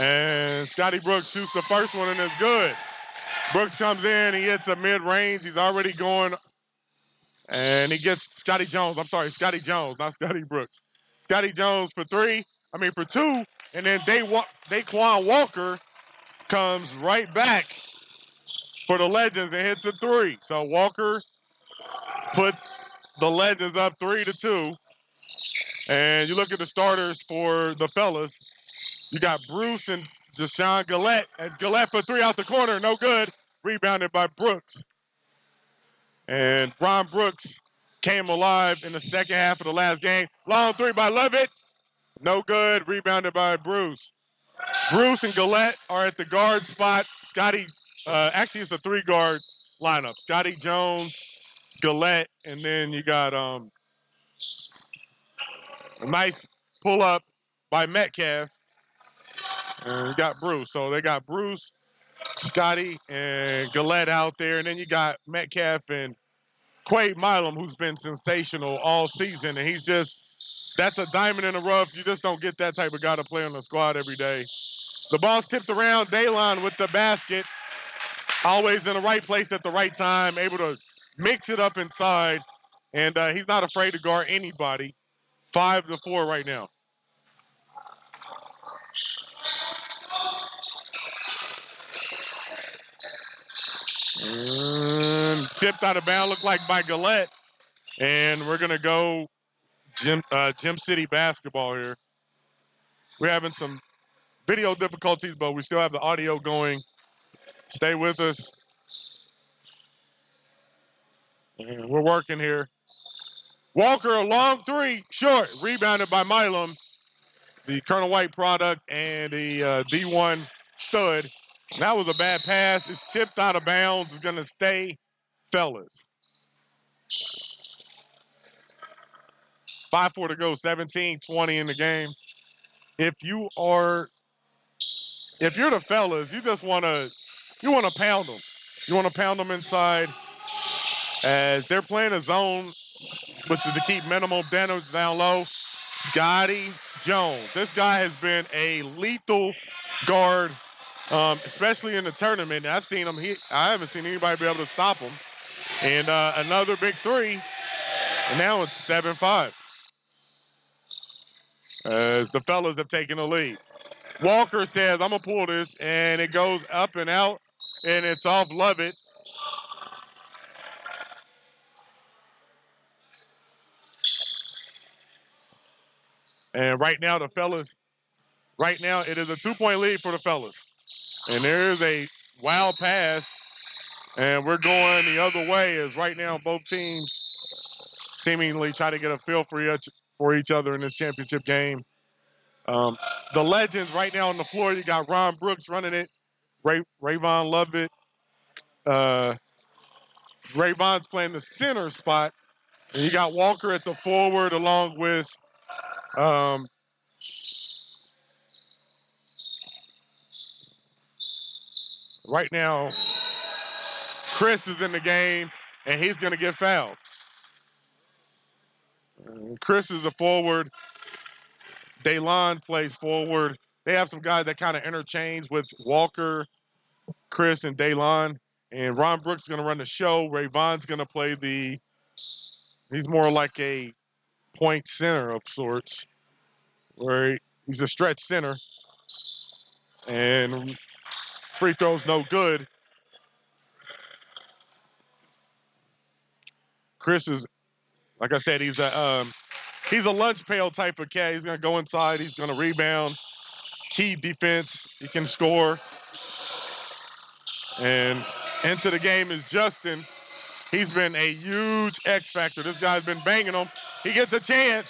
And Scotty Brooks shoots the first one and it's good. Brooks comes in, he hits a mid-range. He's already going, and he gets Scotty Jones, not Scotty Brooks. Scotty Jones for two, and then Daquan Walker comes right back for the Legends and hits a three. So Walker puts the Legends up 3-2. And you look at the starters for the fellas. You got Bruce and Deshaun Gillette. And Gillette for three out the corner, no good. Rebounded by Brooks. And Ron Brooks came alive in the second half of the last game. Long three by Levitt, no good. Rebounded by Bruce. Bruce and Gillette are at the guard spot. Actually it's a three-guard lineup. Scotty Jones, Gillette, and then you got a nice pull-up by Metcalf. And you got Bruce. So they got Bruce, Scotty, and Gillette out there. And then you got Metcalf and Quade Milam, who's been sensational all season. And that's a diamond in the rough. You just don't get that type of guy to play on the squad every day. The ball's tipped around. Daylon with the basket. Always in the right place at the right time. Able to mix it up inside. And he's not afraid to guard anybody. 5-4 right now. And tipped out of bounds, looked like by Gillette. And we're going to go Gym City basketball here. We're having some video difficulties, but we still have the audio going. Stay with us. And we're working here. Walker, a long three, short. Rebounded by Milam, the Colonel White product, and the D1 stud. That was a bad pass. It's tipped out of bounds. It's going to stay fellas. 5-4 to go, 17-20 in the game. If you're the fellas, you just want to pound them. You want to pound them inside as they're playing a zone, which is to keep minimal damage down low. Scotty Jones. This guy has been a lethal guard, especially in the tournament. I've seen him. I haven't seen anybody be able to stop him. And another big three. And now it's 7-5. As the fellas have taken the lead. Walker says, I'm going to pull this. And it goes up and out. And it's off Lovett. And right now, it is a 2-point lead for the fellas. And there is a wild pass. And we're going the other way as right now both teams seemingly try to get a feel for each other in this championship game. The Legends right now on the floor, you got Ron Brooks running it. Rayvon Lovett. Rayvon's playing the center spot. And you got Walker at the forward along with right now, Chris is in the game, and he's going to get fouled. Chris is a forward. Daylon plays forward. They have some guys that kind of interchange with Walker, Chris, and Daylon. And Ron Brooks is going to run the show. Rayvon's going to play he's more like a point center of sorts, where he's a stretch center. And free throw's no good. Chris is, like I said, he's a lunch pail type of cat. He's going to go inside. He's going to rebound. Key defense. He can score. And into the game is Justin. He's been a huge X factor. This guy's been banging him. He gets a chance.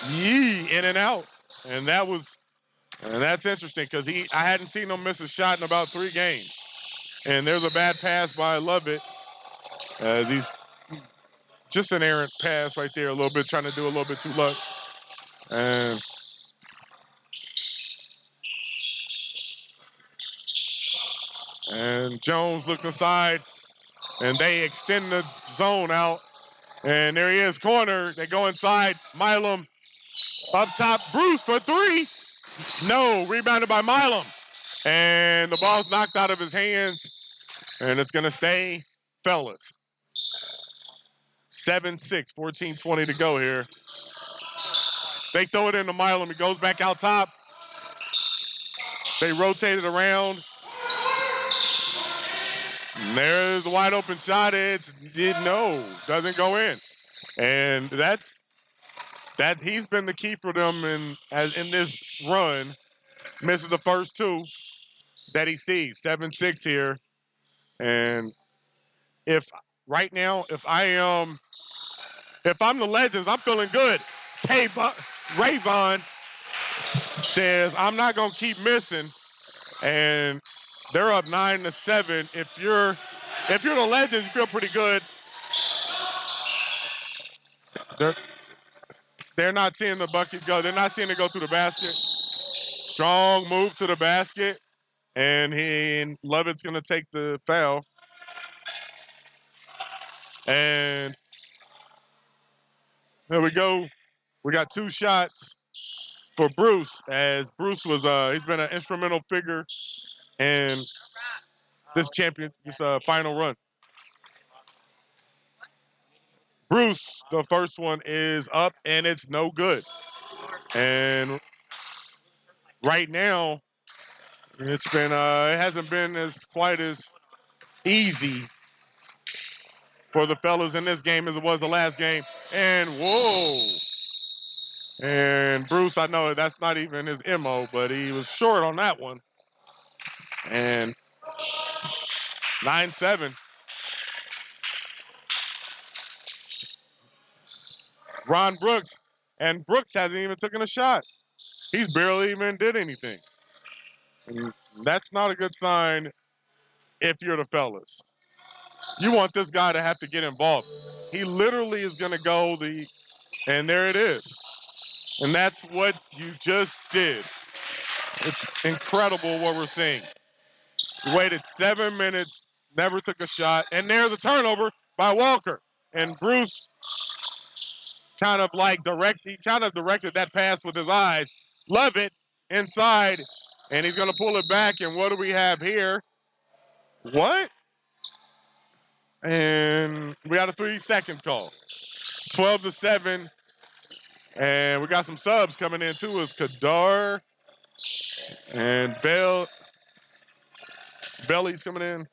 In and out. And that's interesting because I hadn't seen him miss a shot in about 3 games. And there's a bad pass by Lovett. He's just an errant pass right there, a little bit, trying to do a little bit too much. And Jones looks inside, and they extend the zone out. And there he is, corner. They go inside. Milam up top. Bruce for 3. No, rebounded by Milam. And the ball's knocked out of his hands, and it's going to stay Fellas. 7-6, 14-20 to go here. They throw it into Milam. He goes back out top. They rotate it around. And there's the wide open shot. Doesn't go in. And he's been the key for them in this run. Misses the first two that he sees. 7-6 here. And if I'm the Legends, I'm feeling good. Rayvon says, I'm not going to keep missing. And they're up 9-7. If you're the Legends, you feel pretty good. They're not seeing the bucket go. They're not seeing it go through the basket. Strong move to the basket. And Lovett's going to take the foul. And there we go. We got 2 shots for Bruce, as Bruce was he's been an instrumental figure in this final run. Bruce, the first one is up and it's no good. And right now, it hasn't been quite as easy for the fellas in this game as it was the last game. And whoa. And Bruce, I know that's not even his MO, but he was short on that one. And 9-7. Ron Brooks, and Brooks hasn't even taken a shot. He's barely even did anything. And that's not a good sign if you're the fellas. You want this guy to have to get involved. He literally is going to go and there it is. And that's what you just did. It's incredible what we're seeing. He waited 7 minutes, never took a shot, and there's a turnover by Walker. And Bruce kind of directed that pass with his eyes. Lovett inside, and he's going to pull it back. And what do we have here? What? And we got a 3-second call. 12-7. And we got some subs coming in too. It's Kadar and Belly's coming in.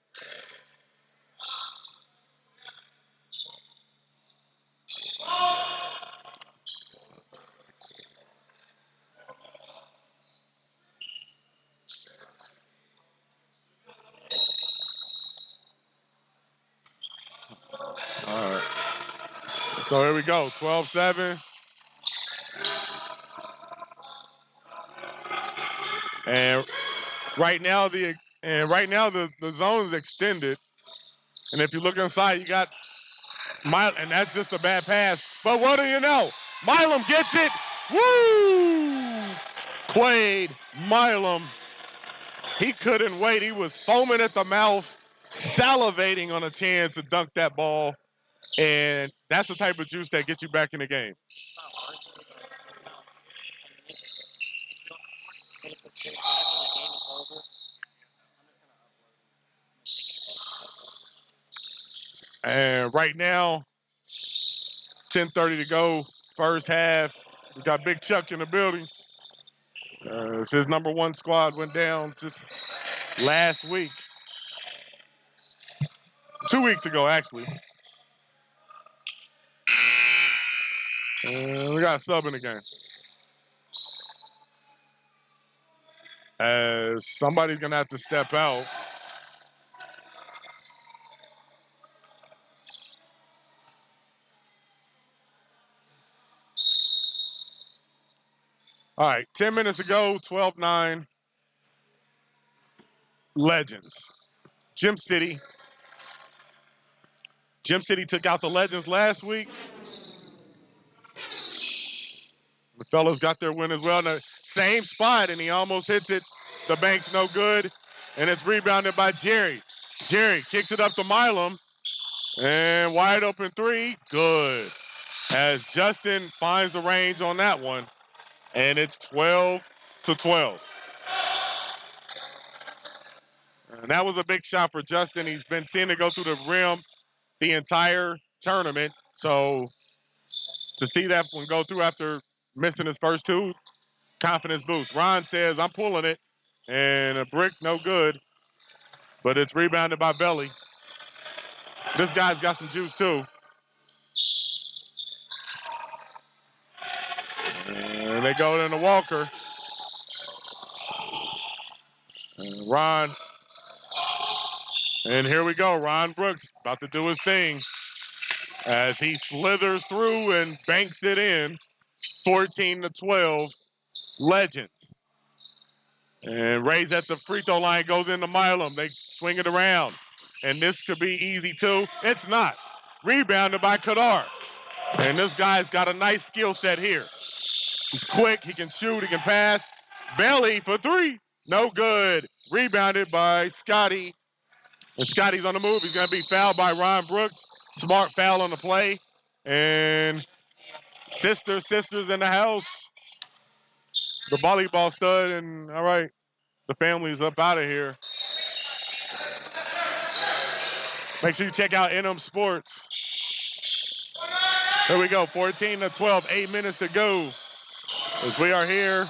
All right. So here we go. 12-7. And right now the zone is extended. And if you look inside, you got and that's just a bad pass. But what do you know? Milam gets it. Woo! Quade Milam. He couldn't wait. He was foaming at the mouth, salivating on a chance to dunk that ball. And that's the type of juice that gets you back in the game. And right now, 10:30 to go, first half. We got Big Chuck in the building. It's his number 1 squad went down just last week. 2 weeks ago, actually. We got a sub in the game. As somebody's going to have to step out. All right, 10 minutes ago, 12-9. Legends. Gym City took out the Legends last week. The fellas got their win as well in the same spot, and he almost hits it. The bank's no good, and it's rebounded by Jerry. Jerry kicks it up to Milam, and wide open 3, good. As Justin finds the range on that one, and it's 12-12. And that was a big shot for Justin. He's been seeing it go through the rim the entire tournament. So to see that one go through after missing his first two, confidence boost. Ron says, I'm pulling it. And a brick, no good. But it's rebounded by Belly. This guy's got some juice too. And they go into Walker. And Ron. And here we go. Ron Brooks about to do his thing as he slithers through and banks it in. 14-12. Legends. And Ray's at the free throw line, goes into Milam. They swing it around. And this could be easy too. It's not. Rebounded by Kadar. And this guy's got a nice skill set here. He's quick, he can shoot, he can pass. Belly for three. No good. Rebounded by Scotty. And Scotty's on the move. He's going to be fouled by Ron Brooks. Smart foul on the play. And sisters in the house. The volleyball stud. And all right, the family's up out of here. Make sure you check out NM Sports. Here we go, 14-12, 8 minutes to go. As we are here.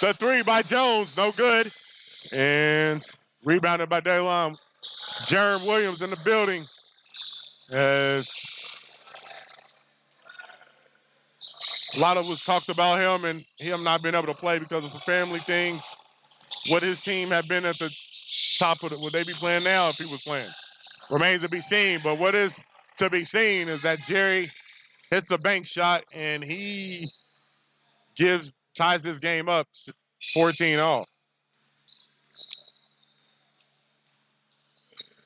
The three by Jones, no good. And rebounded by Daylon. Jerem Williams in the building. As a lot of us talked about him and him not being able to play because of some family things. Would his team have been at the top of it? Would they be playing now if he was playing? Remains to be seen, but what is to be seen is that Jerry hits a bank shot and he ties this game up 14-all.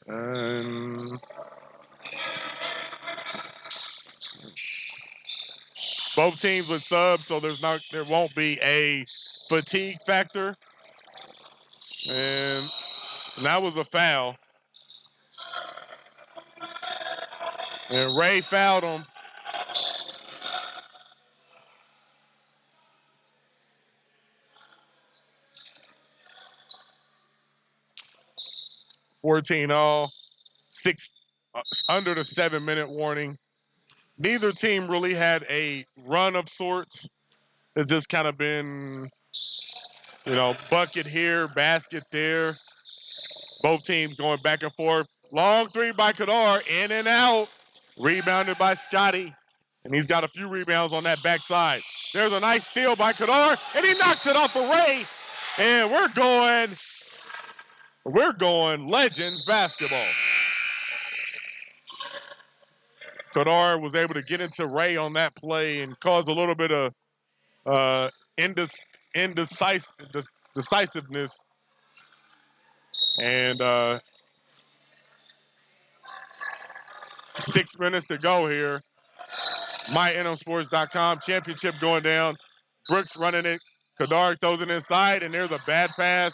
And both teams with subs, so there won't be a fatigue factor. And that was a foul. And Ray fouled him. $14-all, under the 7-minute warning. Neither team really had a run of sorts. It's just kind of been, bucket here, basket there. Both teams going back and forth. Long three by Kadar, in and out. Rebounded by Scotty. And he's got a few rebounds on that backside. There's a nice steal by Kadar, and he knocks it off of Ray. And we're going Legends basketball. Kadar was able to get into Ray on that play and cause a little bit of decisiveness. And 6 minutes to go here. MyNMSports.com championship going down. Brooks running it. Kadar throws it inside, and there's a bad pass.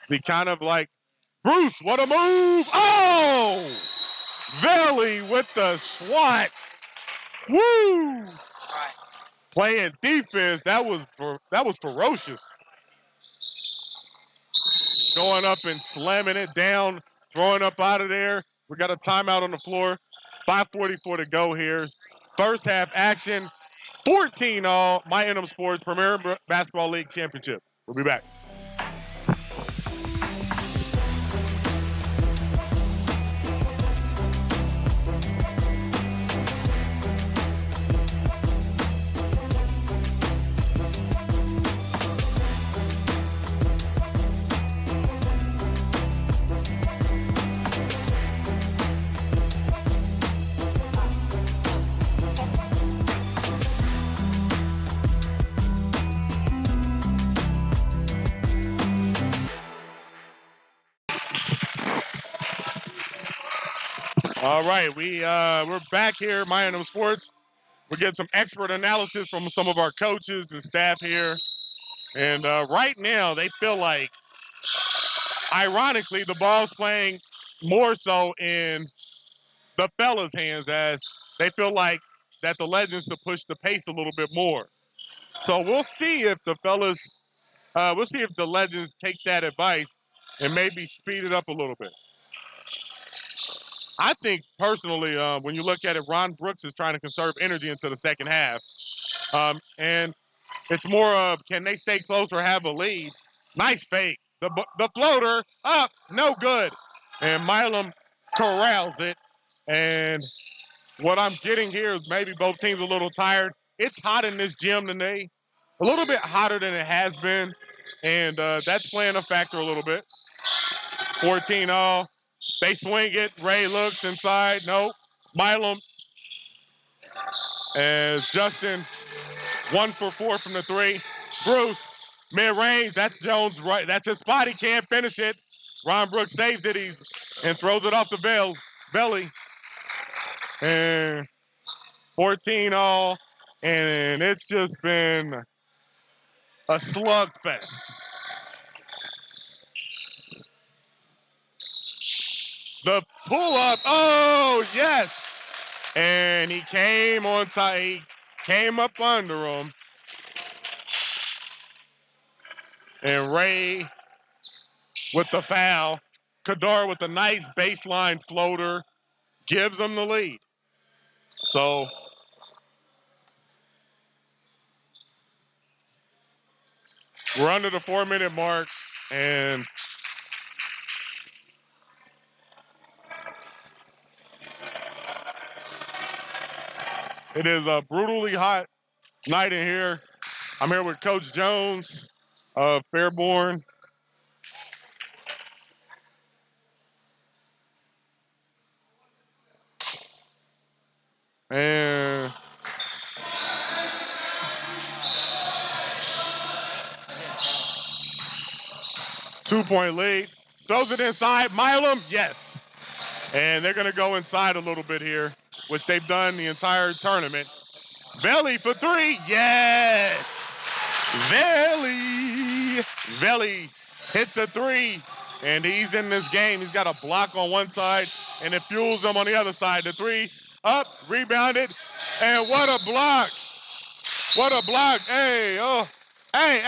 The kind of like, Bruce, what a move! Oh! Valley with the swat. Woo! Right. Playing defense, that was ferocious. Going up and slamming it down, throwing up out of there. We got a timeout on the floor. 5:44 to go here. First half action. 14-all. MyNM Sports Premier Basketball League Championship. We'll be back. All right, we're back here at MyNM Sports. We're getting some expert analysis from some of our coaches and staff here. And right now, they feel like, ironically, the ball's playing more so in the fellas' hands, as they feel like that the Legends to push the pace a little bit more. So we'll see if the fellas We'll see if the Legends take that advice and maybe speed it up a little bit. I think personally, when you look at it, Ron Brooks is trying to conserve energy into the second half. And it's more of can they stay close or have a lead? Nice fake. The floater up, no good. And Milam corrals it. And what I'm getting here is maybe both teams a little tired. It's hot in this gym today, a little bit hotter than it has been. And that's playing a factor a little bit. 14 all. They swing it. Ray looks inside. Nope. Milam as Justin 1 for 4 from the 3. Bruce, mid-range. That's Jones right. That's his spot. He can't finish it. Ron Brooks saves it and throws it off the belly. And 14 all. And it's just been a slugfest. The pull-up. Oh, yes. And he came on top. He came up under him. And Ray with the foul. Kadar with a nice baseline floater gives them the lead. So we're under the 4-minute mark, and it is a brutally hot night in here. I'm here with Coach Jones of Fairborn. And two-point lead. Throws it inside. Milam, yes. And they're going to go inside a little bit here, which they've done the entire tournament. Veli for 3, yes. Veli hits a 3, and he's in this game. He's got a block on one side, and it fuels him on the other side. The 3 up, rebounded, and what a block. What a block. Hey, oh. Hey.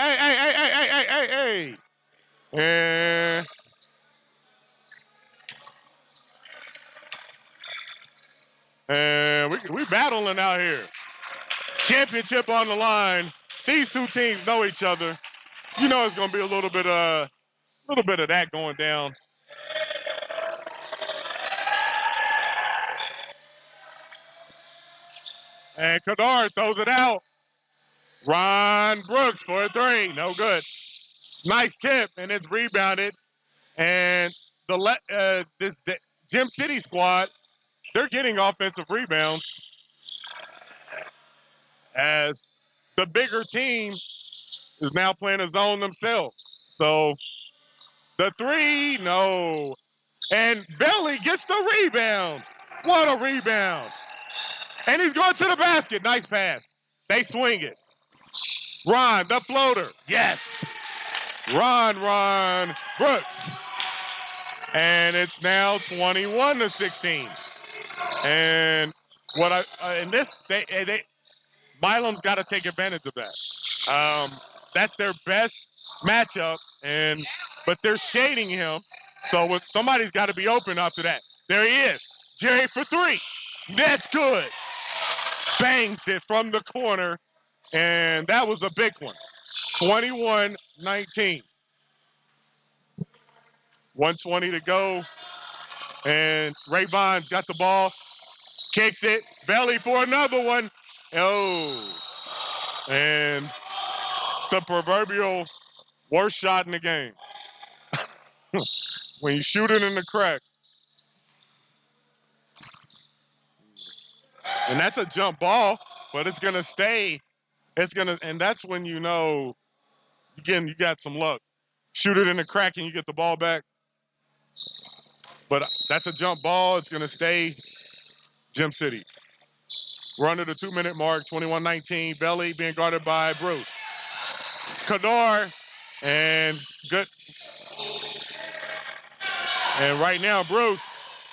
And we battling out here. Championship on the line. These two teams know each other. You know it's going to be a little bit of that going down. And Kadar throws it out. Ron Brooks for a 3. No good. Nice tip, and it's rebounded. And this Gym City squad, they're getting offensive rebounds as the bigger team is now playing a zone themselves. So the 3, no. And Belly gets the rebound. What a rebound. And he's going to the basket. Nice pass. They swing it. Ron, the floater. Yes. Ron Brooks. And it's now 21-16. And Milam's got to take advantage of that. That's their best matchup, but they're shading him. So somebody's got to be open after that. There he is. Jerry for 3. That's good. Bangs it from the corner, and that was a big one. 21-19. 1:20 to go, and Ray Bonds got the ball, kicks it, Belly for another one. Oh, and the proverbial worst shot in the game. When you shoot it in the crack. And that's a jump ball, but it's going to stay. And that's when you know, again, you got some luck. Shoot it in the crack and you get the ball back. But that's a jump ball. It's going to stay Gym City. We're under the 2-minute mark, 21-19. Belly being guarded by Bruce. Kadar, and good. And right now, Bruce,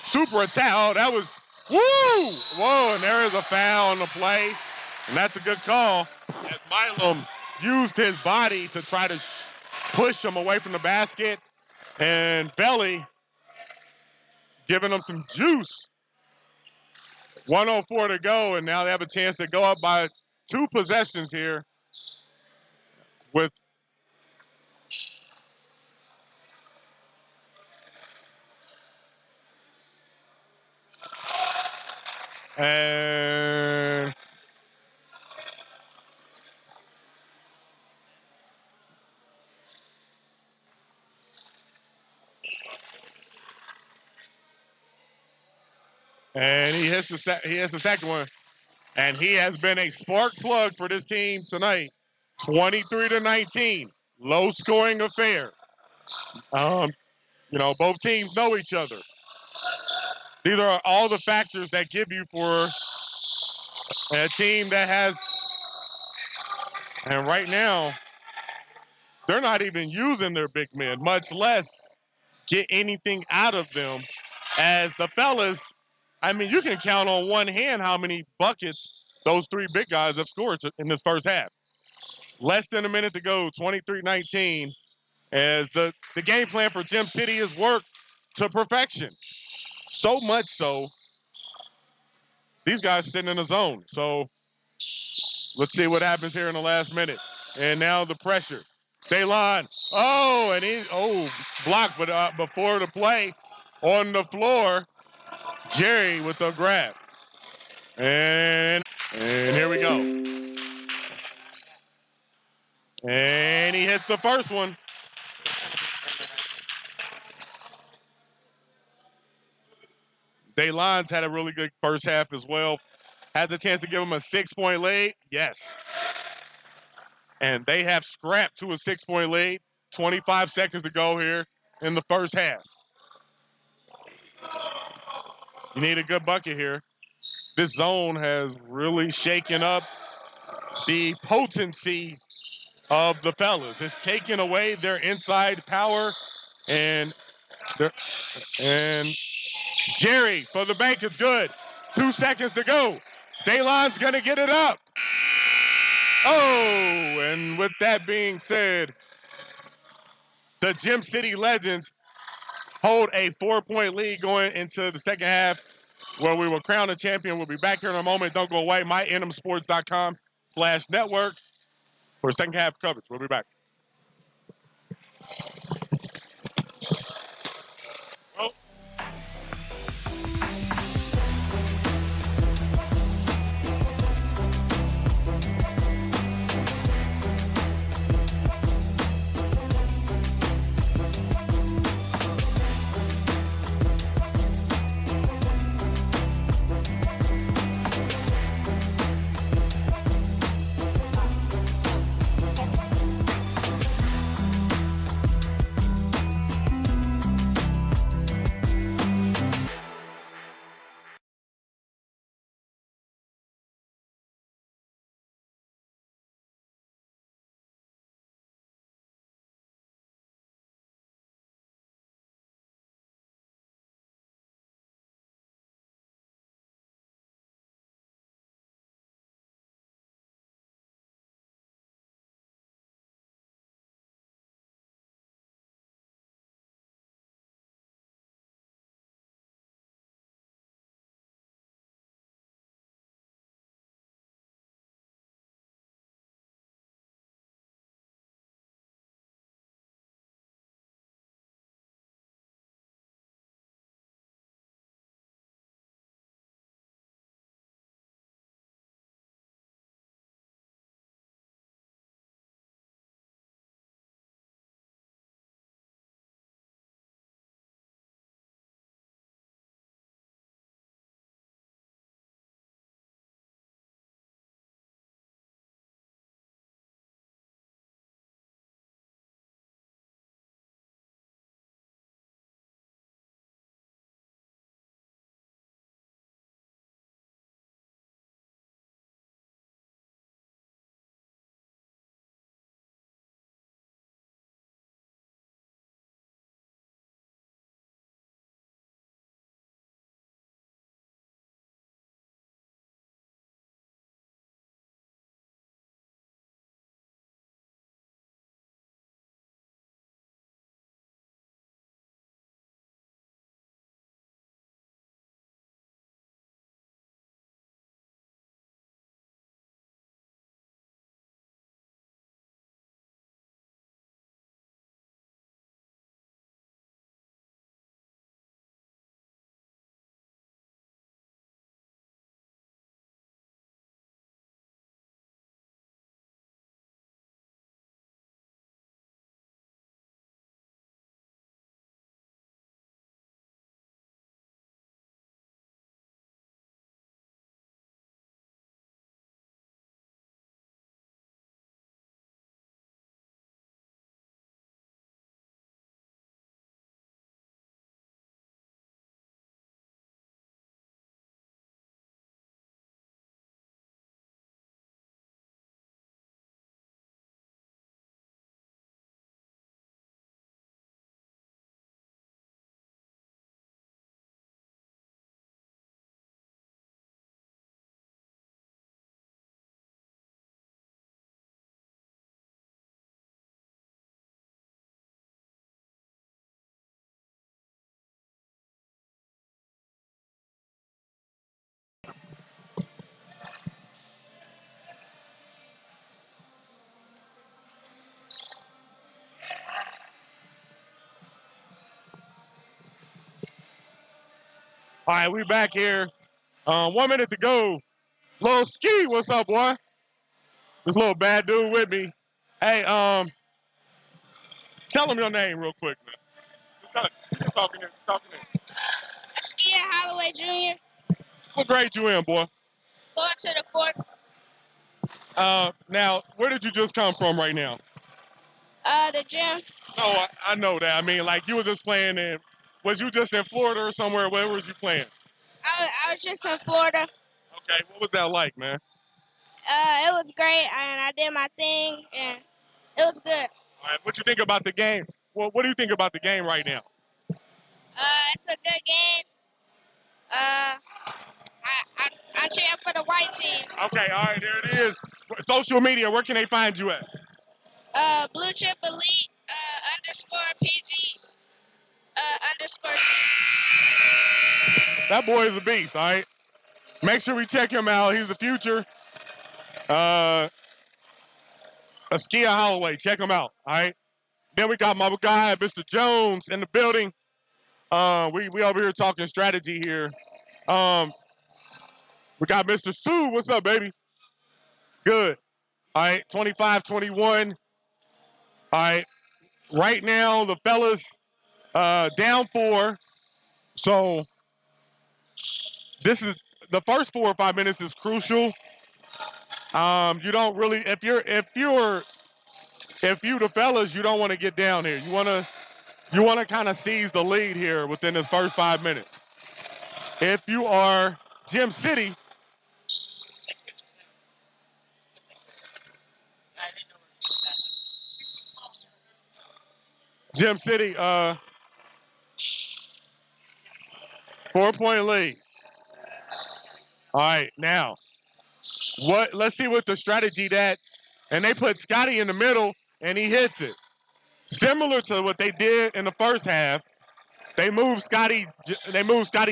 super attack. Oh, that was, woo! Whoa, and there is a foul on the play. And that's a good call. As Milam used his body to try to push them away from the basket. And Belly giving them some juice. 1:04 to go, and now they have a chance to go up by 2 possessions here with and he hits the second one. And he has been a spark plug for this team tonight. 23-19, low scoring affair. Both teams know each other. These are all the factors that give you for a team that has, and right now, they're not even using their big men, much less get anything out of them. As the fellas, you can count on one hand how many buckets those 3 big guys have scored in this first half. Less than a minute to go, 23-19, as the game plan for Gem City is worked to perfection. So much so, these guys sitting in the zone. So let's see what happens here in the last minute. And now the pressure. Daylon, blocked, but before the play on the floor, Jerry with the grab. And here we go. And he hits the first one. Daylon's had a really good first half as well. Had the chance to give him a 6-point lead. Yes. And they have scrapped to a 6-point lead. 25 seconds to go here in the first half. You need a good bucket here. This zone has really shaken up the potency of the fellas. It's taken away their inside power, and Jerry for the bank is good. 2 seconds to go. Daylon's gonna get it up. Oh, and with that being said, the Gem City Legends hold a 4-point lead going into the second half, where we will crown a champion. We'll be back here in a moment. Don't go away. mynmsports.com/network for second half coverage. We'll be back. All right, we back here. 1 minute to go. Little Ski, what's up, boy? This little bad dude with me. Hey, tell him your name real quick, man. Just talking in. Askia Holloway Jr. What grade you in, boy? Going to the fourth. Now, where did you just come from right now? The gym. No, I know that. I mean, like, you were just playing in, was you just in Florida or somewhere? Where was you playing? I was just in Florida. Okay, what was that like, man? It was great, and I did my thing, and it was good. All right, what you think about the game? Well, what do you think about the game right now? It's a good game. I'm cheering for the white team. Okay, all right, there it is. Social media, where can they find you at? Blue Chip Elite underscore PG underscore C. That boy is a beast, all right? Make sure we check him out. He's the future. Askia Holloway, check him out, all right? Then we got my guy, Mr. Jones, in the building. We over here talking strategy here. We got Mr. Sue. What's up, baby? Good. All right, 25-21. All right, right now the fellas down 4. So this is the first 4 or 5 minutes is crucial. You don't really if you the fellas, you don't want to get down here. You want to kind of seize the lead here within this first 5 minutes. If you are Gym City, Gym City, 4-point lead. All right, now let's see what the strategy that, and they put Scotty in the middle and he hits it. Similar to what they did in the first half. They moved Scotty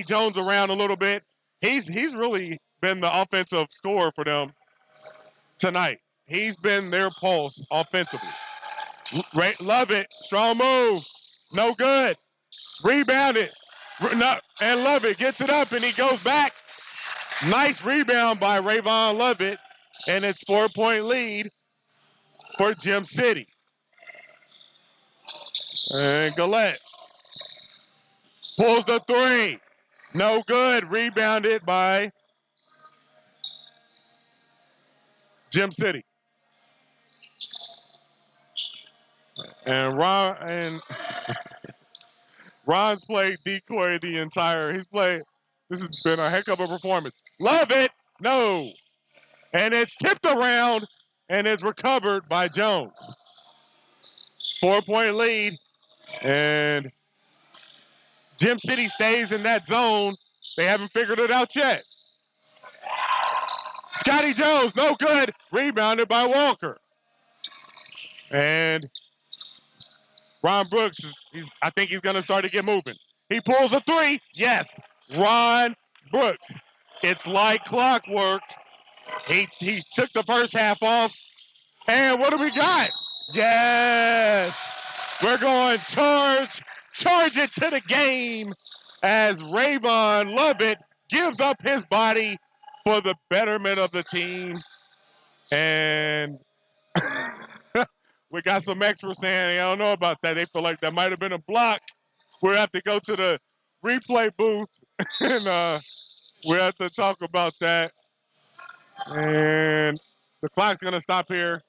Jones around a little bit. He's really been the offensive scorer for them tonight. He's been their pulse offensively. Love it. Strong move. No good. Rebounded. And Lovett gets it up and he goes back. Nice rebound by Rayvon Lovett. And it's 4-point lead for Gym City. And Gillette pulls the 3. No good. Rebounded by Gym City. And Ron's played decoy the entire. This has been a heck of a performance. Love it. No. And it's tipped around and it's recovered by Jones. 4-point lead. And Gym City stays in that zone. They haven't figured it out yet. Scotty Jones, no good. Rebounded by Walker. And Ron Brooks, I think he's going to start to get moving. He pulls a 3. Yes, Ron Brooks. It's like clockwork. He took the first half off. And what do we got? Yes. We're going charge it to the game as Rayvon Lovett gives up his body for the betterment of the team. And we got some experts saying, I don't know about that. They feel like that might have been a block. We'll have to go to the replay booth and we'll have to talk about that. And the clock's going to stop here.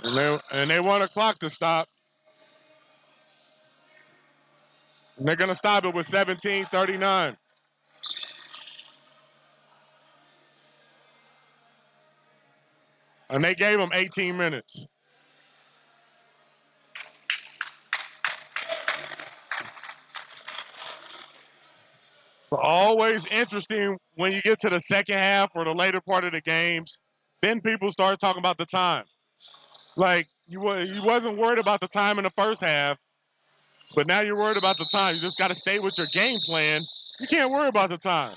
And they want a clock to stop. And they're going to stop it with 17:39. And they gave them 18 minutes. So always interesting when you get to the second half or the later part of the games. Then people start talking about the time. Like you wasn't worried about the time in the first half, but now you're worried about the time. You just got to stay with your game plan. You can't worry about the time.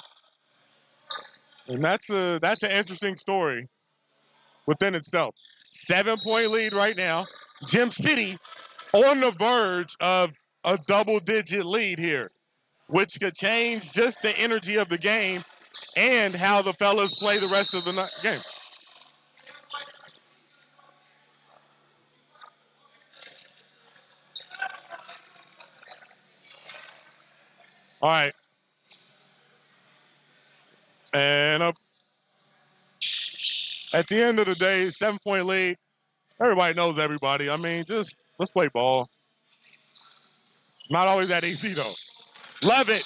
And that's an interesting story within itself. 7-point lead right now. Gym City on the verge of a double-digit lead here, which could change just the energy of the game and how the fellas play the rest of the game. All right. And at the end of the day, 7-point lead. Everybody knows everybody. I mean, just let's play ball. Not always that easy, though. Love it.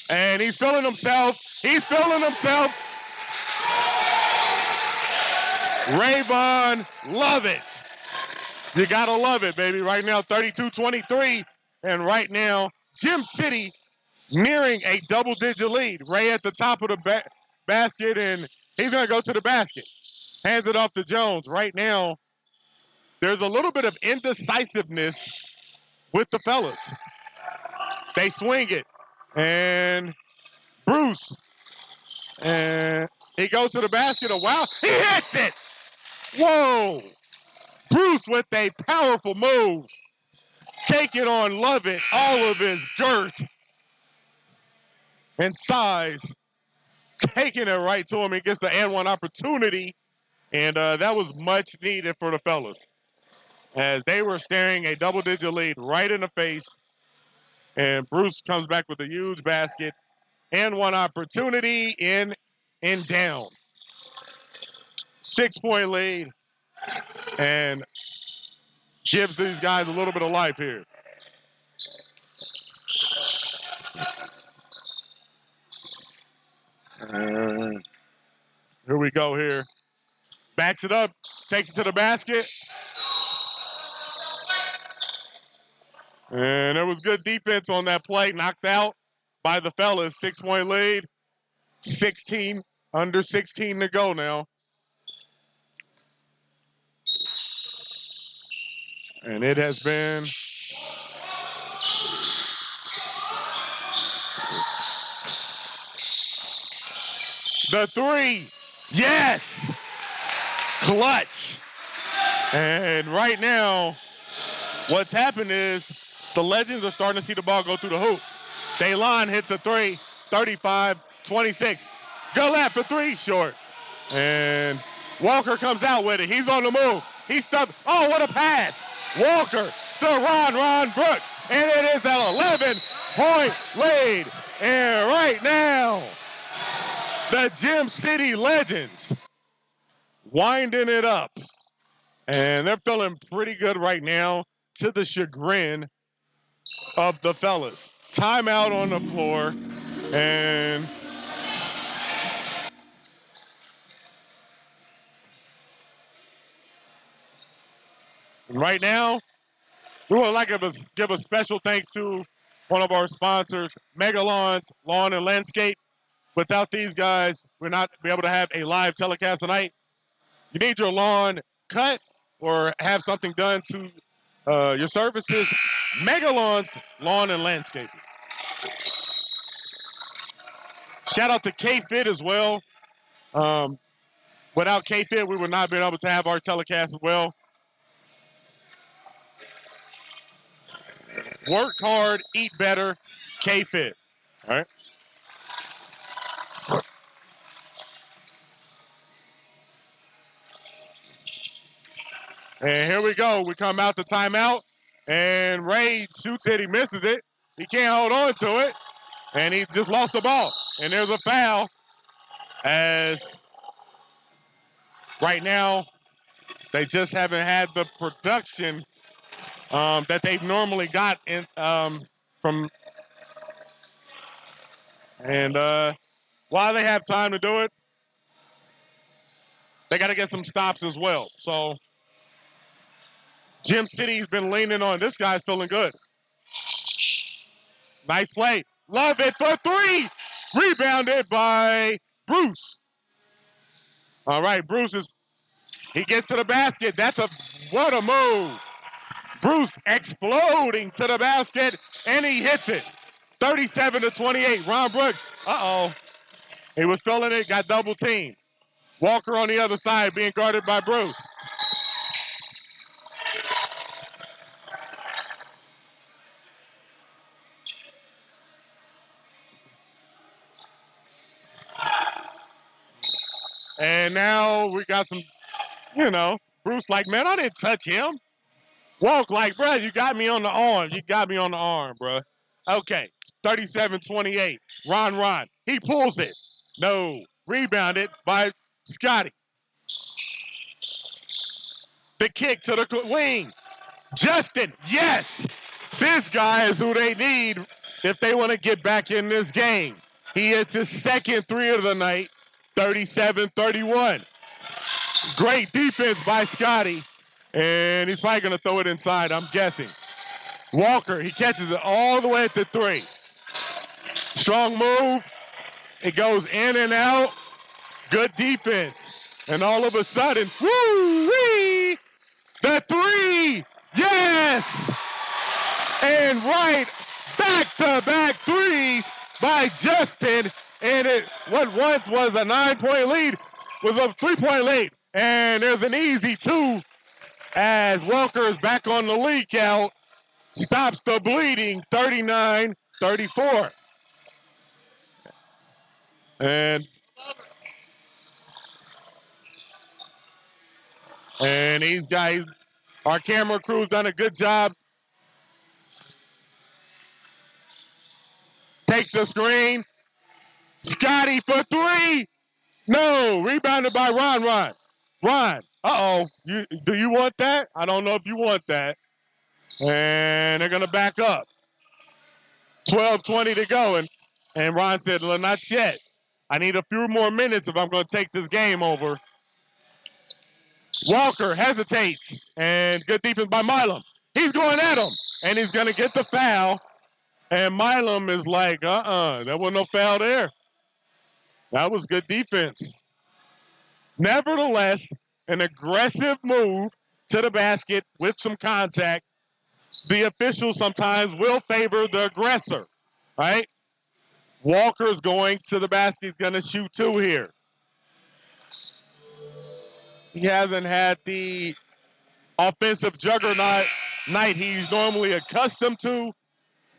And he's feeling himself. He's feeling himself. Rayvon, love it. You got to love it, baby. Right now, 32-23. And right now, Gem City nearing a double-digit lead. Ray at the top of the basket, and he's going to go to the basket. Hands it off to Jones. Right now, there's a little bit of indecisiveness with the fellas. They swing it. And Bruce. And he goes to the basket. Wow. He hits it. Whoa. Bruce with a powerful move. Taking on Lovett, all of his girth and size. Taking it right to him. He gets the and one opportunity. And that was much needed for the fellas, as they were staring a double-digit lead right in the face. And Bruce comes back with a huge basket and one opportunity in and down. 6-point lead and gives these guys a little bit of life here. Here we go here. Backs it up, takes it to the basket. And there was good defense on that play, knocked out by the fellas. 6-point lead, under 16 to go now. And it has been the three. Yes! Clutch. And right now, what's happened is the Legends are starting to see the ball go through the hoop. Daylon hits a three, 35-26. Go left for three, short. And Walker comes out with it. He's on the move. He's stuck. Oh, what a pass. Walker to Ron Brooks. And it is an 11-point lead. And right now, the Gem City Legends winding it up. And they're feeling pretty good right now, to the chagrin of the fellas. Timeout on the floor. And right now, we would like to give a special thanks to one of our sponsors, Megalawns Lawn and Landscape. Without these guys, we're not be able to have a live telecast tonight. You need your lawn cut or have something done to your services, Megalawns Lawn and Landscape. Shout out to K-Fit as well. Without K-Fit, we would not be able to have our telecast as well. Work hard, eat better, K-Fit. All right. And here we go. We come out the timeout, and Ray shoots it. He misses it. He can't hold on to it, and he just lost the ball. And there's a foul, as right now they just haven't had the production that they've normally got in from. And while they have time to do it, they got to get some stops as well. So Gem City's been leaning on. This guy's feeling good. Nice play. Love it for three. Rebounded by Bruce. All right, he gets to the basket. What a move. Bruce exploding to the basket, and he hits it. 37-28. Ron Brooks, he was feeling it, got double teamed. Walker on the other side being guarded by Bruce. And now we got some, Bruce like, man, I didn't touch him. Walk like, bro, you got me on the arm. You got me on the arm, bro. Okay, 37-28. Ron. He pulls it. No. Rebounded by Scotty. The kick to the wing. Justin, yes. This guy is who they need if they want to get back in this game. He hits his second three of the night, 37-31. Great defense by Scotty, and he's probably going to throw it inside, I'm guessing. Walker, he catches it all the way at the three. Strong move. It goes in and out. Good defense. And all of a sudden, woo-wee! The three! Yes! And right, back-to-back threes by Justin. And what once was a 9-point lead was a 3-point lead. And there's an easy two as Walker is back on the lead count. Stops the bleeding, 39-34. And these guys, our camera crew's done a good job. Takes the screen. Scotty for three. No, rebounded by Ron. Ron, do you want that? I don't know if you want that. And they're going to back up. 12:20 to go. And Ron said, well, not yet. I need a few more minutes if I'm going to take this game over. Walker hesitates. And good defense by Milam. He's going at him. And he's going to get the foul. And Milam is like, there was no foul there. That was good defense. Nevertheless, an aggressive move to the basket with some contact. The officials sometimes will favor the aggressor, right? Walker's going to the basket. He's going to shoot two here. He hasn't had the offensive juggernaut night he's normally accustomed to,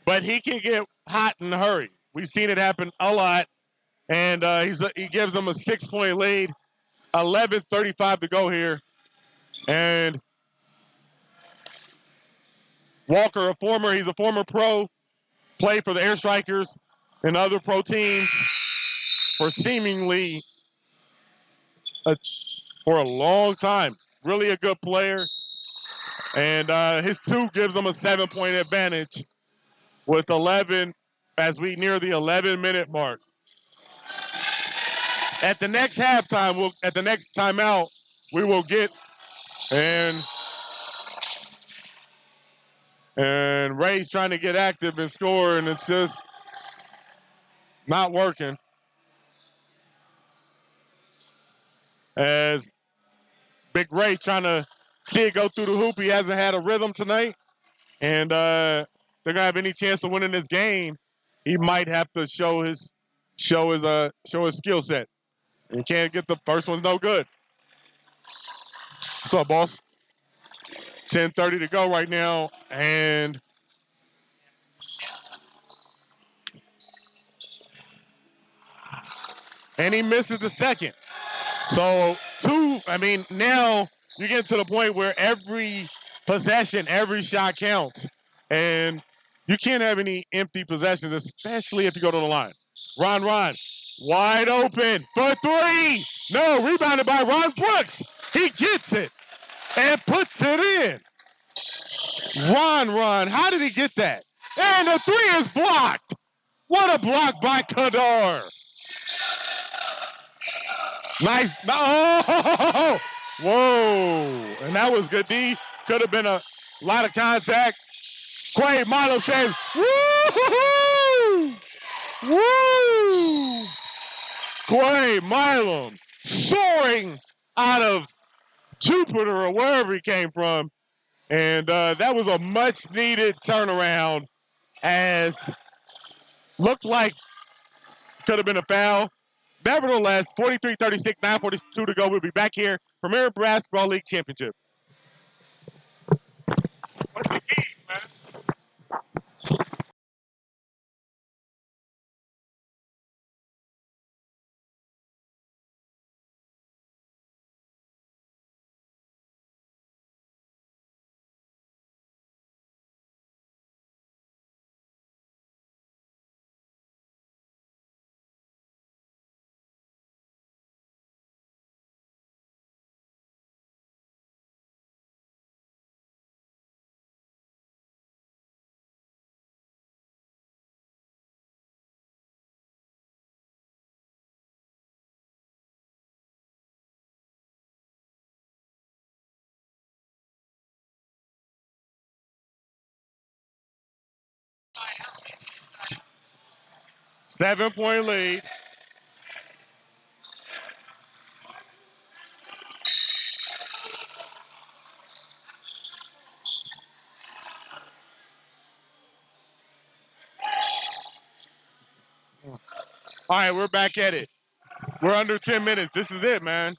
but he can get hot in a hurry. We've seen it happen a lot, and he gives them a 6-point lead. 11:35 to go here, and Walker, he's a former pro, played for the Air Strikers and other pro teams for seemingly for a long time. Really a good player, and his two gives them a 7-point advantage with 11 as we near the 11-minute mark. At the next halftime, at the next timeout, we will get and Ray's trying to get active and score, and it's just not working. As Big Ray trying to see it go through the hoop. He hasn't had a rhythm tonight, and they're gonna have any chance of winning this game. He might have to show his skill set. And can't get the first one, no good. What's up, boss? 10:30 to go right now, and he misses the second. So now you get to the point where every possession, every shot counts, and you can't have any empty possessions, especially if you go to the line. Ron, wide open for three. No, rebounded by Ron Brooks. He gets it and puts it in. Ron, how did he get that? And the three is blocked. What a block by Kadar. Nice. Oh, whoa. And that was good D. Could have been a lot of contact. Quay Milam says, woo-hoo-hoo! Woo! Quay Milam soaring out of Jupiter or wherever he came from. And that was a much needed turnaround, as looked like could have been a foul. Nevertheless, 43-36, 9:42 to go. We'll be back here. Premier Basketball League Championship. What's the key, man? 7-point lead. All right, we're back at it. We're under 10 minutes. This is it, man.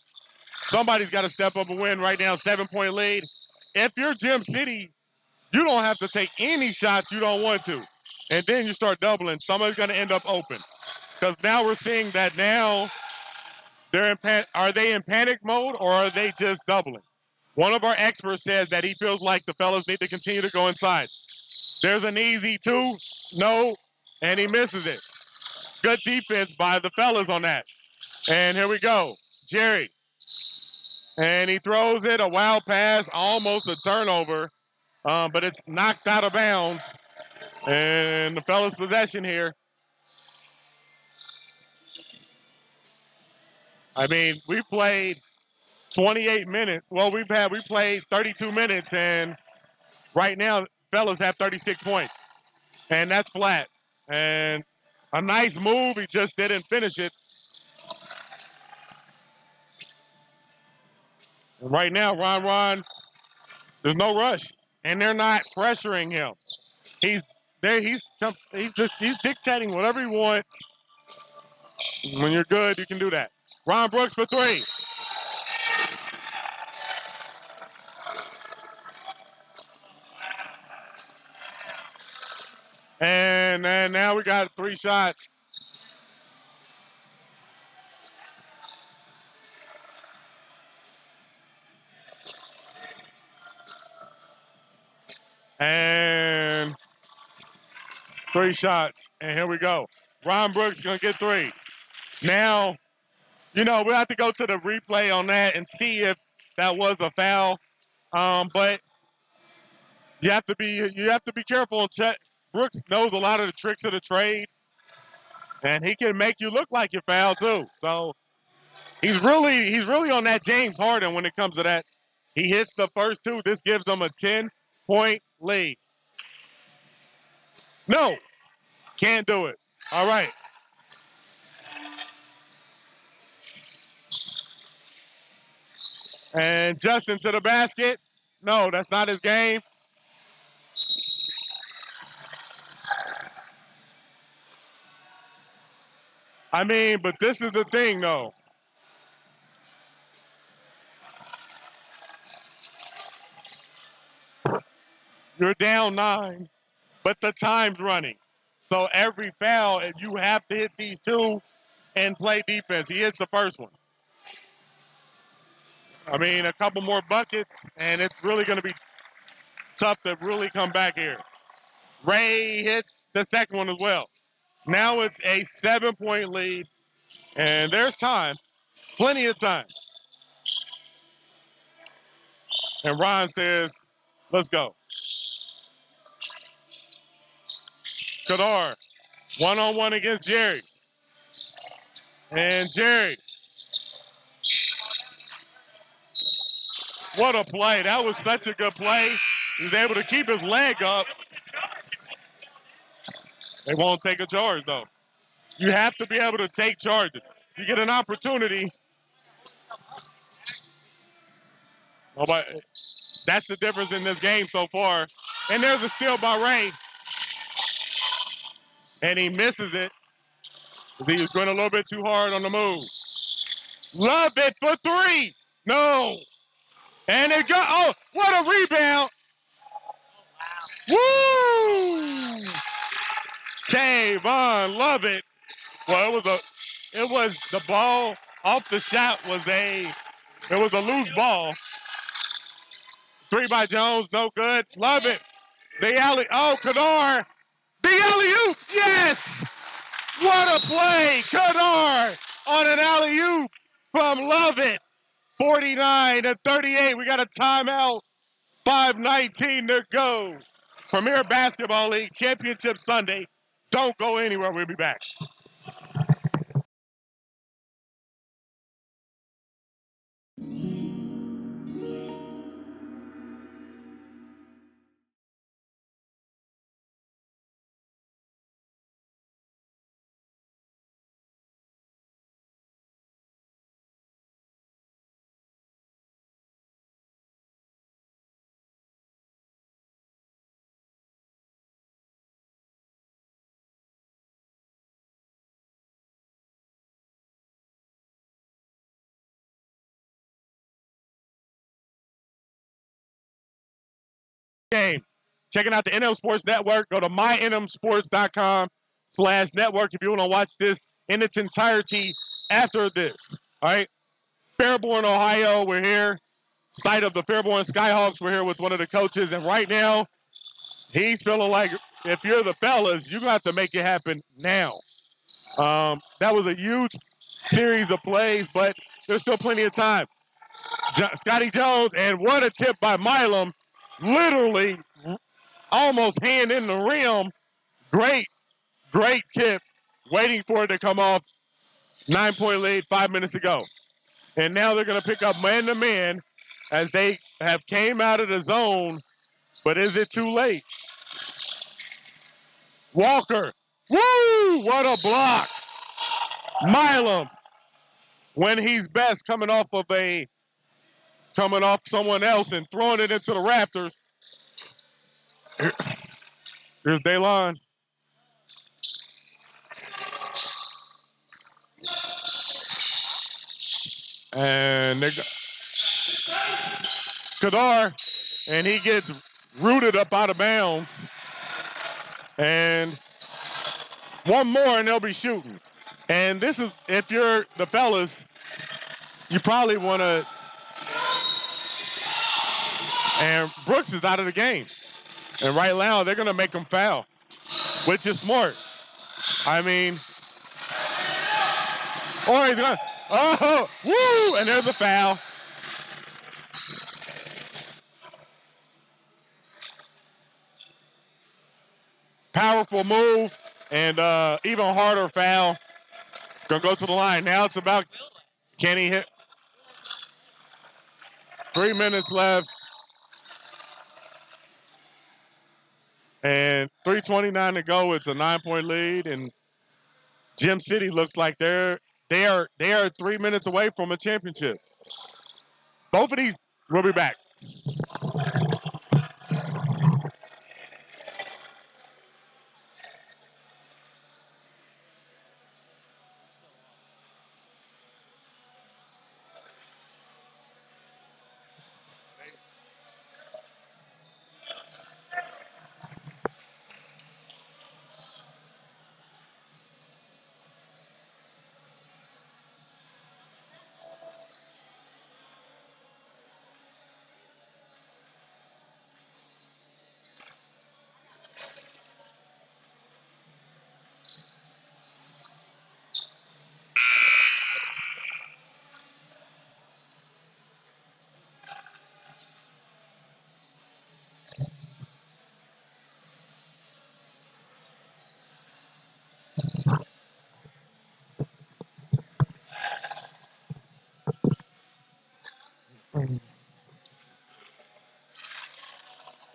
Somebody's got to step up and win right now. 7-point lead. If you're Gem City, you don't have to take any shots you don't want to. And then you start doubling. Somebody's going to end up open. Because now we're seeing that now they're are they in panic mode or are they just doubling? One of our experts says that he feels like the fellas need to continue to go inside. There's an easy 2. No. And he misses it. Good defense by the fellas on that. And here we go. Jerry. And he throws it, a wild pass, almost a turnover, but it's knocked out of bounds. And the fellas' possession here. I mean, we played 28 minutes. Well, we played 32 minutes, and right now, fellas have 36 points. And that's flat. And a nice move, he just didn't finish it. And right now, Ron, there's no rush. And they're not pressuring him. He's there. He's dictating whatever he wants. When you're good, you can do that. Ron Brooks for 3. And now we got 3 shots. And 3 shots. And here we go. Ron Brooks going to get 3. Now, we'll have to go to the replay on that and see if that was a foul. But you have to be careful and check. Brooks knows a lot of the tricks of the trade. And he can make you look like you fouled too. So he's really on that James Harden when it comes to that. He hits the first 2. This gives them a 10-point lead. No, can't do it. All right. And Justin to the basket. No, that's not his game. I mean, but this is the thing, though. You're down 9, but the time's running. So every foul, you have to hit these 2 and play defense. He hits the first one. I mean, a couple more buckets, and it's really going to be tough to really come back here. Ray hits the second one as well. Now it's a 7-point lead, and there's time, plenty of time. And Ron says, let's go. Kadar, one-on-one against Jerry. And Jerry. What a play. That was such a good play. He was able to keep his leg up. They won't take a charge, though. You have to be able to take charges. You get an opportunity. Nobody. That's the difference in this game so far. And there's a steal by Ray. And he misses it. He was going a little bit too hard on the move. Love it for 3. No. And it go. Oh, what a rebound. Woo! Kayvon, love it. Well, it was the ball off the shot it was a loose ball. 3 by Jones, no good. Love it. Kadar. The alley-oop, yes! What a play, Kadar on an alley-oop from Lovett. 49-38. We got a timeout. 5:19 to go. Premier Basketball League Championship Sunday. Don't go anywhere. We'll be back. game. Checking out the NM Sports Network. Go to mynmsports.com/network if you want to watch this in its entirety after this. All right. Fairborn, Ohio, we're here. Site of the Fairborn Skyhawks. We're here with one of the coaches. And right now, he's feeling like if you're the fellas, you're going to have to make it happen now. That was a huge series of plays, but there's still plenty of time. Scotty Jones, and what a tip by Milam. Literally almost hand in the rim. Great tip. Waiting for it to come off. 9-point lead 5 minutes ago. And now they're going to pick up man-to-man as they have came out of the zone. But is it too late? Walker. Woo! What a block. Milam, when he's best, coming off someone else and throwing it into the Raptors. Here's Daylon. And Kadar, and he gets rooted up out of bounds. And one more and they'll be shooting. And this is, if you're the fellas, you probably want to, and Brooks is out of the game. And right now, they're going to make him foul, which is smart. I mean, or he's going to, oh, woo, and there's a foul. Powerful move, and even harder foul. Going to go to the line. Now it's about, can he hit? 3 minutes left. And 3:29 to go. It's a 9-point lead, and Gem City looks like they are 3 minutes away from a championship. Both of these, we'll be back.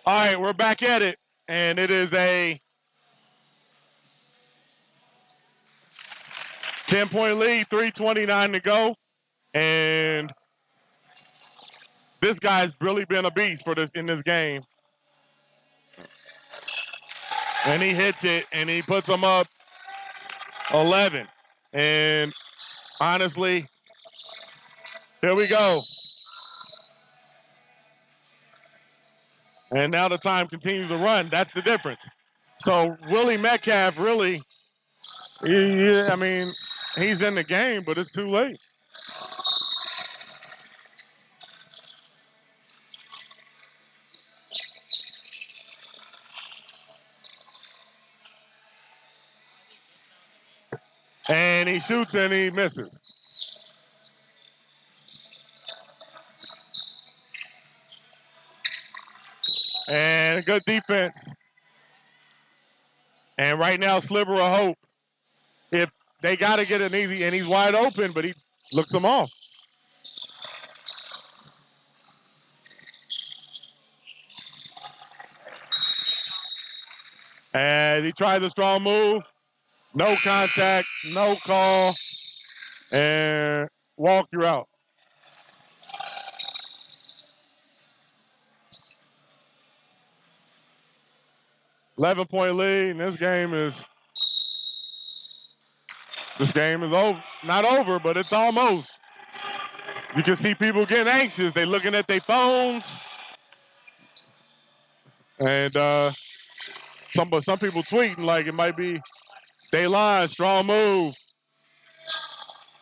All right, we're back at it, and it is a 10-point lead, 3:29 to go, and this guy's really been a beast in this game. And he hits it, and he puts them up 11. And honestly, here we go. And now the time continues to run. That's the difference. So Willie Metcalf really, I mean, he's in the game, but it's too late. And he shoots and he misses. And good defense. And right now, sliver of hope. If they got to get an easy, and he's wide open, but he looks them off. And he tried the strong move. No contact, no call, and walk you out. $11-point lead, and this game is over. Not over, but it's almost. You can see people getting anxious. They're looking at their phones. And some people tweeting like it might be they line, strong move.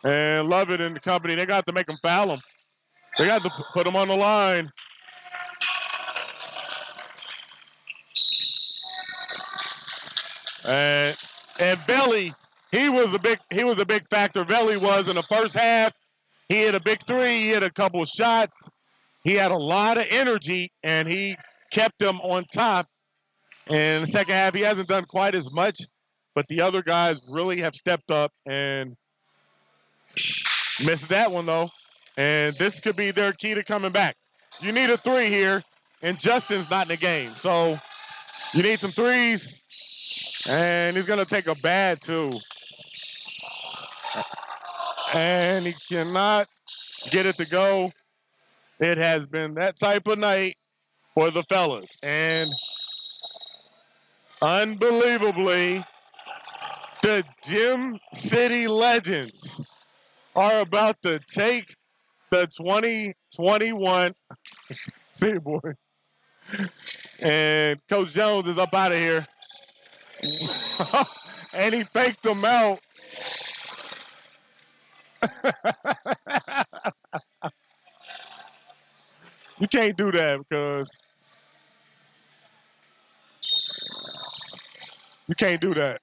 And Love It in the company, they got to make them foul him. They got to put him on the line. And Belly, he was a big factor. Belly was in the first half. He hit a big three. He hit a couple of shots. He had a lot of energy, and he kept them on top. And in the second half, he hasn't done quite as much, but the other guys really have stepped up and missed that one, though. And this could be their key to coming back. You need a three here, and Justin's not in the game. So you need some threes, and he's going to take a bad too. And he cannot get it to go. It has been that type of night for the fellas. And unbelievably, the Gym City Legends are about to take the 2021 City Boy. And Coach Jones is up out of here. And he faked them out. You can't do that because you can't do that.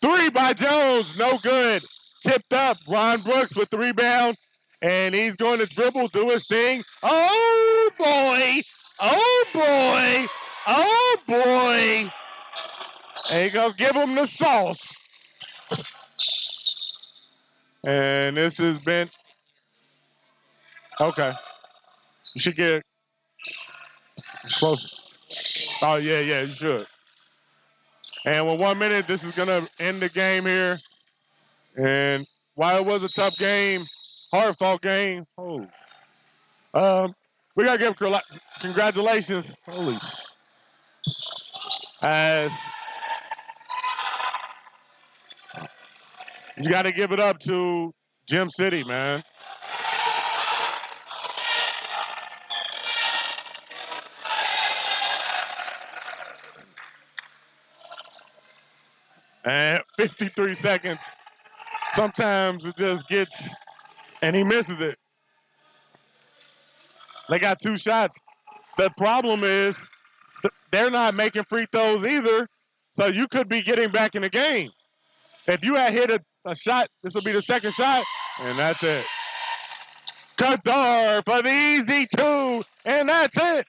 Three by Jones, no good. Tipped up. Ron Brooks with the rebound. And he's going to dribble, do his thing. Oh, boy. Oh, boy. Oh, boy. And he's going to give him the sauce. And this has been... Okay. You should get close. Oh, yeah, you should. And with 1 minute, this is going to end the game here. And while it was a tough game, hard-fought game, we got to give congratulations. Holy sh... As you got to give it up to Gym City, man. And 53 seconds. Sometimes it just gets, and he misses it. They got two shots. The problem is they're not making free throws either, so you could be getting back in the game. If you had hit a shot, this will be the second shot, and that's it. Kadar for the easy two, and that's it.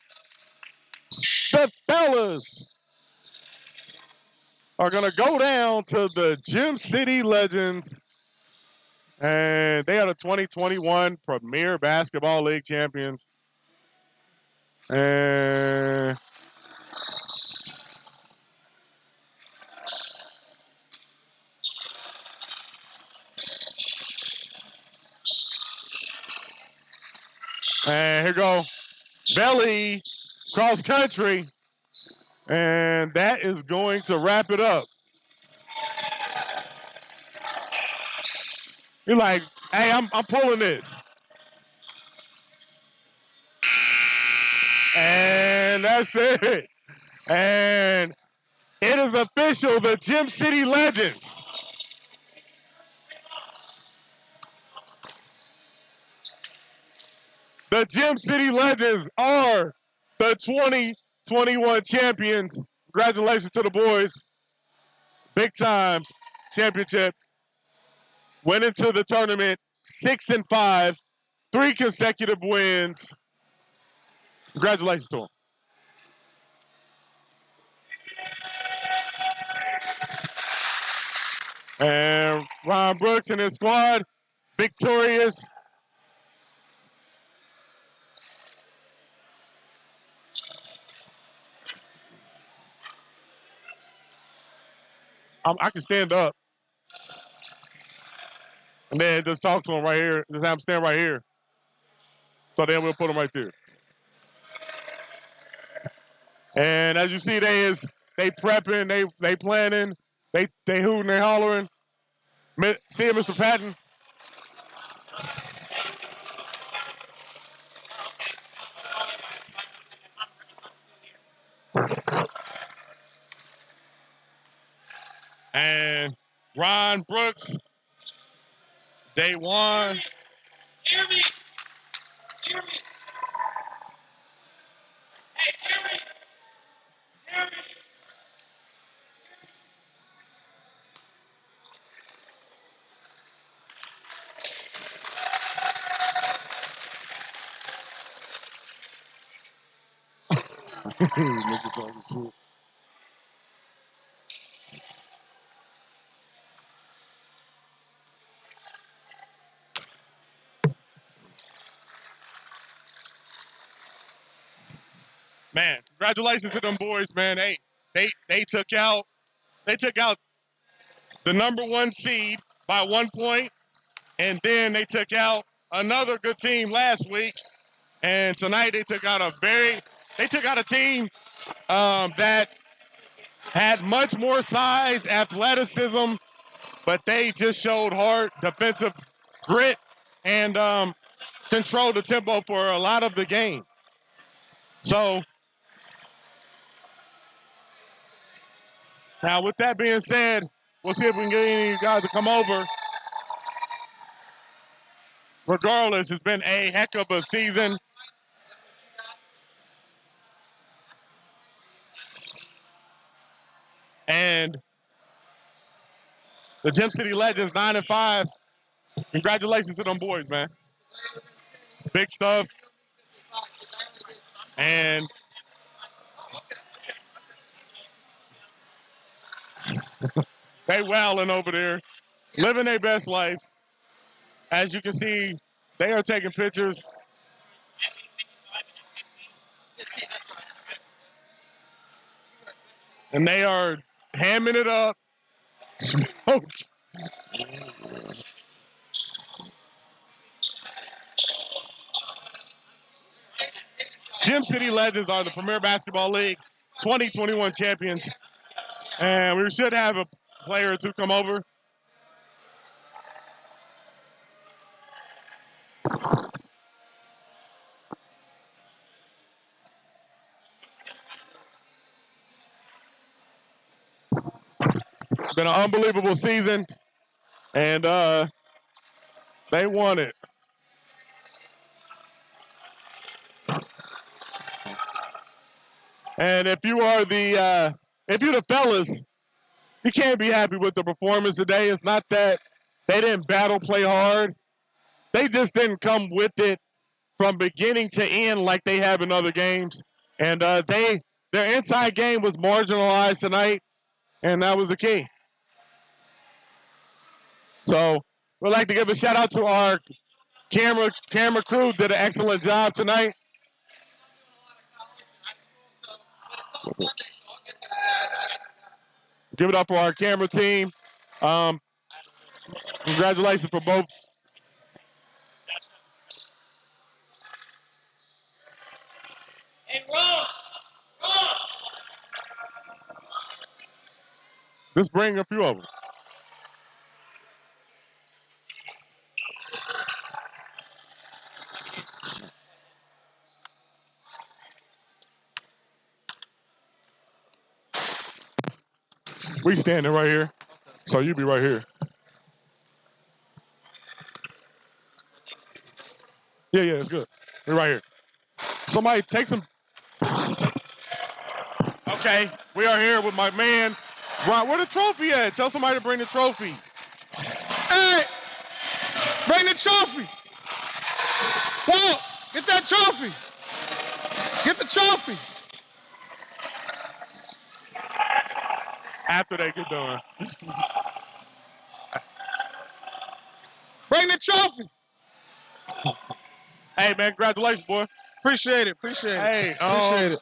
The fellas are going to go down to the Gym City Legends, and they are the 2021 Premier Basketball League champions. And here go Belly cross country, and that is going to wrap it up. You're like, hey, I'm pulling this. And that's it. And it is official, the Gym City Legends. The Gym City Legends are the 2021 champions. Congratulations to the boys. Big time championship. Went into the tournament 6-5, 3 consecutive wins. Congratulations to them. And Ron Brooks and his squad, victorious. I can stand up. And then just talk to him right here. Just have him stand right here. So then we'll put him right there. And as you see, they prepping, they planning, they hooting, they hollering. See you, Mr. Patton. And Ron Brooks, day one. Hear me. Hear me. Hey, hear me. Hear me. Nigga talking shit. Man, congratulations to them boys, man. They took out the number 1 seed by 1 point, and then they took out another good team last week. And tonight they took out a team that had much more size, athleticism, but they just showed hard defensive grit and controlled the tempo for a lot of the game. So now with that being said, we'll see if we can get any of you guys to come over. Regardless, it's been a heck of a season. And the Gem City Legends 9-5. Congratulations to them boys, man. Big stuff. And they wilding over there, living their best life. As you can see, they are taking pictures. And they are hamming it up. Smoke. Gem City Legends are the Premier Basketball League 2021 champions. And we should have a player or two come over. It's been an unbelievable season. And they won it. And if you're the fellas, you can't be happy with the performance today. It's not that they didn't battle, play hard. They just didn't come with it from beginning to end like they have in other games. And their inside game was marginalized tonight, and that was the key. So we'd like to give a shout out to our camera crew. Did an excellent job tonight. Give it up for our camera team. Congratulations for both. Hey, Ron. Just bring a few of them. We standing right here, so you be right here. Yeah, it's good. We're right here. Somebody take some. Okay, we are here with my man. Ron, where the trophy at? Tell somebody to bring the trophy. Hey, bring the trophy. Walt, get that trophy. Get the trophy. After they get done. Bring the trophy. Hey, man, congratulations, boy. Appreciate it. Hey, Appreciate it.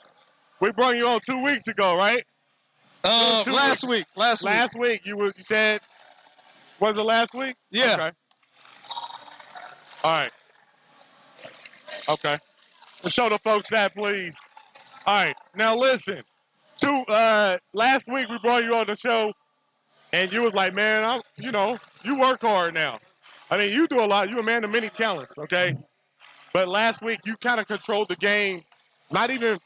we brought you on 2 weeks ago, right? Last week. Last week, you said, was it last week? Yeah. Okay. All right. Okay. Well, show the folks that, please. All right. Now, listen. Last week, we brought you on the show, and you was like, man, you work hard now. I mean, you do a lot. You're a man of many talents, okay? But last week, you kind of controlled the game, not even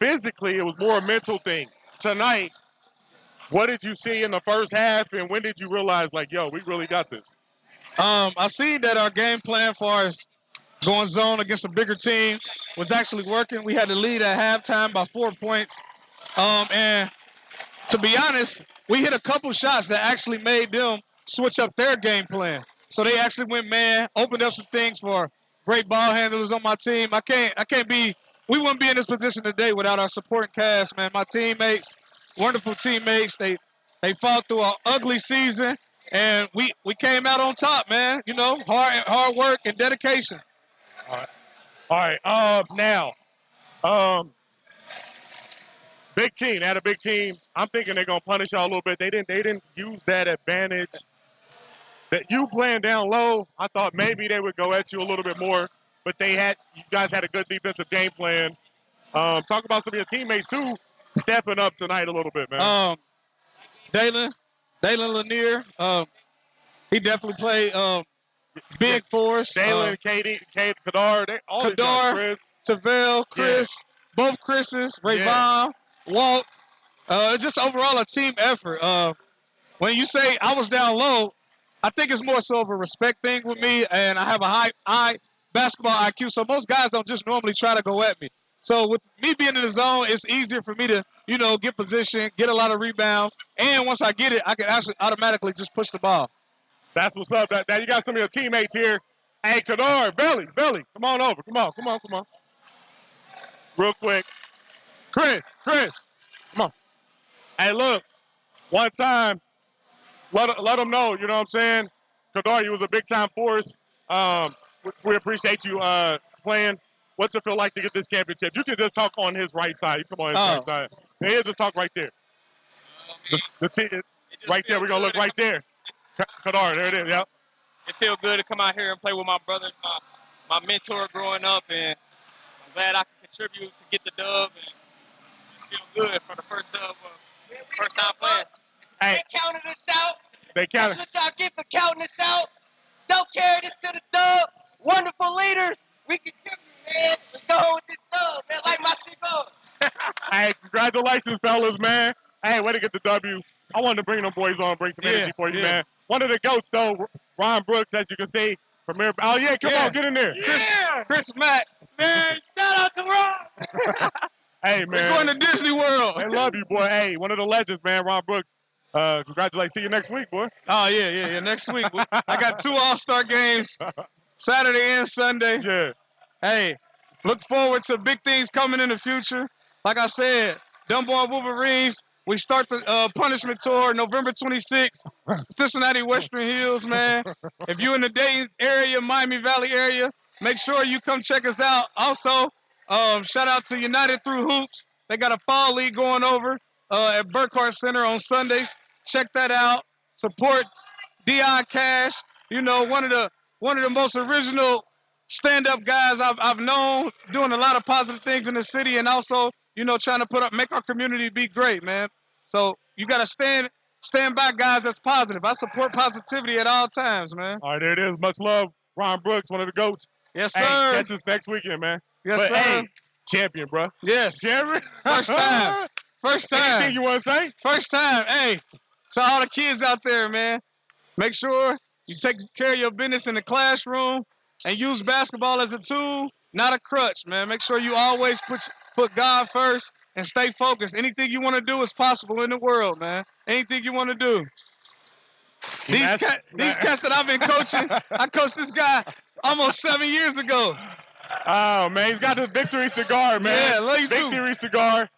physically, it was more a mental thing. Tonight, what did you see in the first half, and when did you realize, like, yo, we really got this? I seen that our game plan for us going zone against a bigger team was actually working. We had the lead at halftime by 4 points. And to be honest, we hit a couple shots that actually made them switch up their game plan. So they actually went man, opened up some things for great ball handlers on my team. We wouldn't be in this position today without our supporting cast, man. My teammates, wonderful teammates. They fought through an ugly season, and we came out on top, man. You know, hard work and dedication. All right. Now, big team. They had a big team. I'm thinking they're gonna punish y'all a little bit. They didn't use that advantage that you playing down low. I thought maybe they would go at you a little bit more, but you guys had a good defensive game plan. Talk about some of your teammates too, stepping up tonight a little bit, man. Dalen Lanier, he definitely played big for us. Dalen, Cade, Kadar, all these guys, Chris. Tavell, Chris, both Chris's, Rayvon, Walt. It's just overall a team effort. When you say I was down low, I think it's more so of a respect thing with me, and I have a high basketball IQ, so most guys don't just normally try to go at me. So with me being in the zone, it's easier for me to, get position, get a lot of rebounds, and once I get it, I can actually automatically just push the ball. That's what's up. Now you got some of your teammates here. Hey, Kadar, Belly, come on over. Come on. Real quick. Chris, come on. Hey, look, one time, let them know, you know what I'm saying? Kadar, you was a big-time force. We appreciate you playing. What's it feel like to get this championship? You can just talk on his right side. You come on his right side. Yeah, just talk right there. Right there. We're going to look right there. Kadar, there it is, yep. It feels good to come out here and play with my brothers, my mentor growing up, and I'm glad I can contribute to get the dub, and it feels good for the first dub, first time playing. Hey, They counted us out. they counted. That's what y'all get for counting us out. Don't carry this to the dub. Wonderful leader. We contribute, man. Let's go home with this dub, man. Like my shit goes. Hey, congratulations, fellas, man. Hey, way to get the W. I wanted to bring them boys on, bring some energy for you, man. One of the GOATs, though, Ron Brooks, as you can see. Premier. Oh, yeah, come on, get in there. Yeah. Chris Mack, Man, shout out to Ron. Hey, man. we're going to Disney World. I love you, boy. Hey, one of the legends, man, Ron Brooks. Congratulations. See you next week, boy. Oh, yeah. Next week, I got 2 All-Star games, Saturday and Sunday. Yeah. Hey, look forward to big things coming in the future. Like I said, Dunbar Wolverines, we start the punishment tour November 26th, Cincinnati Western Hills, man. If you're in the Dayton area, Miami Valley area, make sure you come check us out. Also, shout out to United Through Hoops. They got a fall league going over at Burkhart Center on Sundays. Check that out. Support Dion Cash. One of the most original stand-up guys I've known, doing a lot of positive things in the city, and also, trying to make our community be great, man. So you got to stand by guys that's positive. I support positivity at all times, man. All right, there it is. Much love, Ron Brooks, one of the GOATs. Yes, sir. Hey, catch us next weekend, man. Yes, but, sir. hey, champion, bro. Yes. Champion. First time. Anything you want to say? First time. Hey, to all the kids out there, man, make sure you take care of your business in the classroom and use basketball as a tool, not a crutch, man. Make sure you always put God first and stay focused. Anything you want to do is possible in the world, man. Anything you want to do. These cats that I've been coaching, I coached this guy almost 7 years ago. Oh, man, he's got the Victory Cigar, man. Yeah, love you too. Victory Cigar.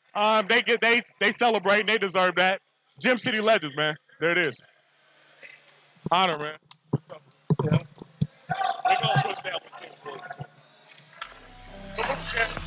They celebrate, and they deserve that. Gym City Legends, man. There it is. Honor, man. Yeah. We're going to push that one, too.